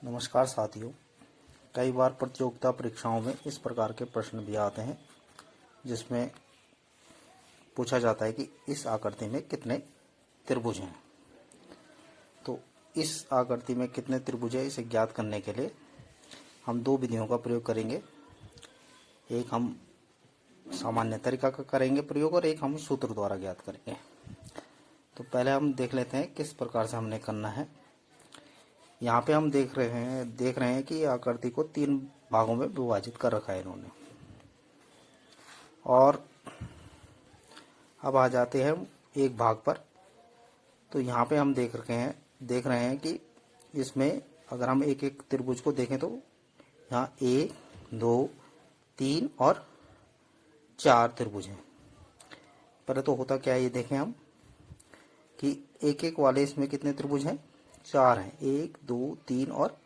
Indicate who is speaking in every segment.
Speaker 1: नमस्कार साथियों। कई बार प्रतियोगिता परीक्षाओं में इस प्रकार के प्रश्न भी आते हैं जिसमें पूछा जाता है कि इस आकृति में कितने त्रिभुज हैं। तो इस आकृति में कितने त्रिभुज हैं इसे ज्ञात करने के लिए हम दो विधियों का प्रयोग करेंगे। एक हम सामान्य तरीका का करेंगे प्रयोग और एक हम सूत्र द्वारा ज्ञात करेंगे। तो पहले हम देख लेते हैं किस प्रकार से हमने करना है। यहाँ पे हम देख रहे हैं कि आकृति को तीन भागों में विभाजित कर रखा है इन्होंने। और अब आ जाते हैं एक भाग पर। तो यहाँ पे हम देख रहे हैं कि इसमें अगर हम एक एक त्रिभुज को देखें तो यहाँ 1, 2, 3 और 4 त्रिभुज हैं। पहले तो होता क्या है ये देखें हम कि एक एक वाले इसमें कितने त्रिभुज हैं, 4 हैं। 1, 2, 3 और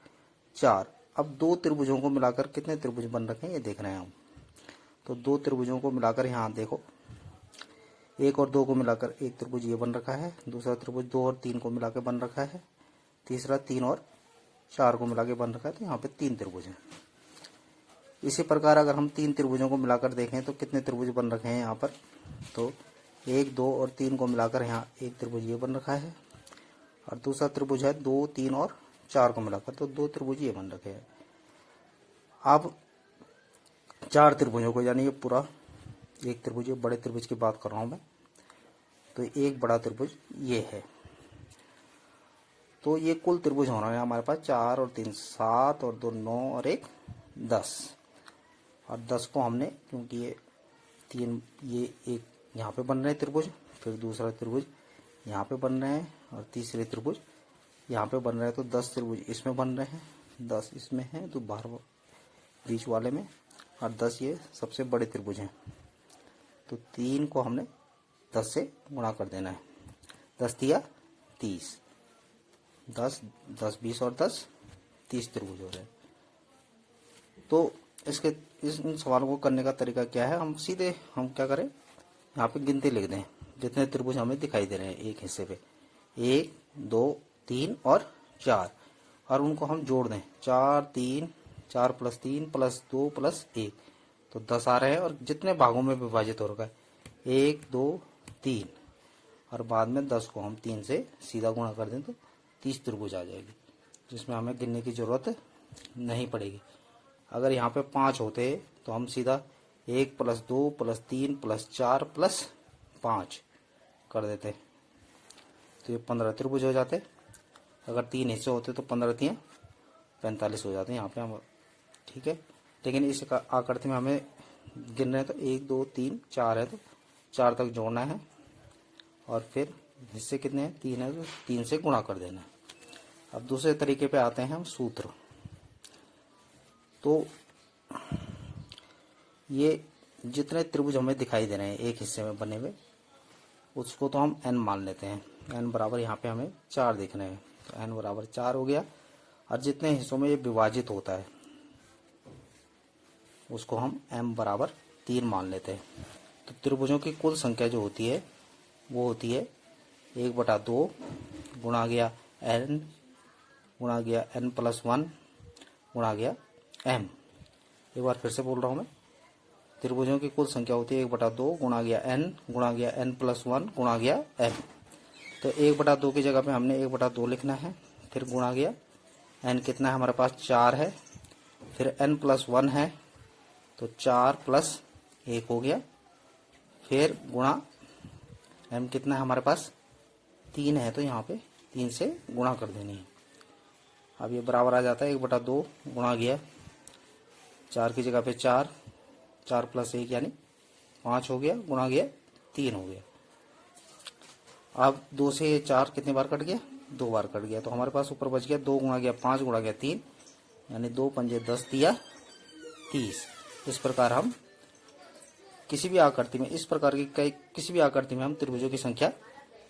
Speaker 1: 4। अब दो त्रिभुजों को मिलाकर कितने त्रिभुज बन रखे हैं ये देख रहे हैं हम। तो दो त्रिभुजों को मिलाकर यहाँ देखो 1 और 2 को मिलाकर एक त्रिभुज ये बन रखा है। दूसरा त्रिभुज 2 और 3 को मिलाकर बन रखा है। तीसरा 3 और 4 को मिलाकर बन रखा है। तो यहाँ पे 3 त्रिभुज हैं। इसी प्रकार अगर हम 3 त्रिभुजों को मिलाकर देखें तो कितने त्रिभुज बन रखे हैं यहाँ पर। तो 1, 2 और 3 को मिलाकर यहाँ एक त्रिभुज ये बन रखा है और दूसरा त्रिभुज है 2, 3 और 4 को मिलाकर, तो 2 त्रिभुज ये बन रखे हैं। अब 4 त्रिभुजों को, यानी ये पूरा एक त्रिभुज, ये बड़े त्रिभुज की बात कर रहा हूं मैं, तो एक बड़ा त्रिभुज ये है। तो ये कुल त्रिभुज होना है हमारे पास 4 और 3 7 और 2 9 और 1 10। और 10 को हमने, क्योंकि ये एक यहाँ पे बन रहे हैं त्रिभुज, फिर दूसरा त्रिभुज यहाँ पे बन रहे हैं और तीसरे त्रिभुज यहाँ पे बन रहे हैं। तो 10 त्रिभुज इसमें बन रहे हैं, 10 इसमें हैं, तो बाहर बीच वाले में, और 10 ये सबसे बड़े त्रिभुज हैं। तो 3 को हमने 10 से गुणा कर देना है। 10 तिया 30, 10 10 20 और 10 30 त्रिभुज हो रहे हैं। तो इन सवालों को करने का तरीका क्या है, हम सीधे क्या करें, यहाँ पे गिनती लिख दें जितने त्रिभुज हमें दिखाई दे रहे हैं एक हिस्से पे, 1, 2, 3 और 4, और उनको हम जोड़ दें 4 3 4 + 3 + 2 + 1, तो 10 आ रहे हैं। और जितने भागों में विभाजित हो रखा है 1, 2, 3, और बाद में 10 को हम 3 से सीधा गुणा कर दें तो 30 त्रिभुज आ जाएगी, जिसमें हमें गिनने की जरूरत नहीं पड़ेगी। अगर यहाँ पे 5 होते तो हम सीधा 1 + 2 + 3 + 4 + 5 कर देते, तो ये 15 त्रिभुज हो जाते। अगर 3 हिस्से होते तो 15 3 45 हो जाते हैं यहाँ पे हम, ठीक है। लेकिन इस आकृति में हमें गिन रहे हैं तो 1 2 3 4 है, तो 4 तक जोड़ना है और फिर हिस्से कितने हैं, 3 है, तो 3 से गुणा कर देना है। अब दूसरे तरीके पे आते हैं हम, सूत्र। तो ये जितने त्रिभुज हमें दिखाई दे रहे हैं एक हिस्से में बने हुए, उसको तो हम n मान लेते हैं। n बराबर यहाँ पे हमें 4 देखने हैं, तो n बराबर 4 हो गया। और जितने हिस्सों में ये विभाजित होता है उसको हम m बराबर 3 मान लेते हैं। तो त्रिभुजों की कुल संख्या जो होती है वो होती है 1/2 गुणा गया n गुणा गया n + 1 गुणा गया m। एक बार फिर से बोल रहा हूँ मैं, त्रिभुजों की कुल संख्या होती है 1/2 गुणा गया n गुणा गया n + 1 गुणा गया m। तो 1/2 की जगह पे हमने 1/2 लिखना है, फिर गुणा गया n कितना है हमारे पास 4 है, फिर n + 1 है तो 4 + 1 हो गया, फिर गुणा m कितना है हमारे पास 3 है, तो यहाँ पे 3 से गुणा कर देनी है। अब ये बराबर आ जाता है 1/2 गुणा गया 4 की जगह पे 4 + 1 यानी 5 हो गया, गुणा गया 3 हो गया। अब 2 से 4 कितने बार कट गया, 2 बार कट गया, तो हमारे पास ऊपर बच गया 2 गुणा गया 5 गुणा गया 3, यानी 2 पंजे 10 तिया 30। इस प्रकार हम किसी भी आकृति में, इस प्रकार की किसी भी आकृति में हम त्रिभुजों की संख्या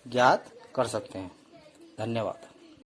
Speaker 1: ज्ञात कर सकते हैं। धन्यवाद।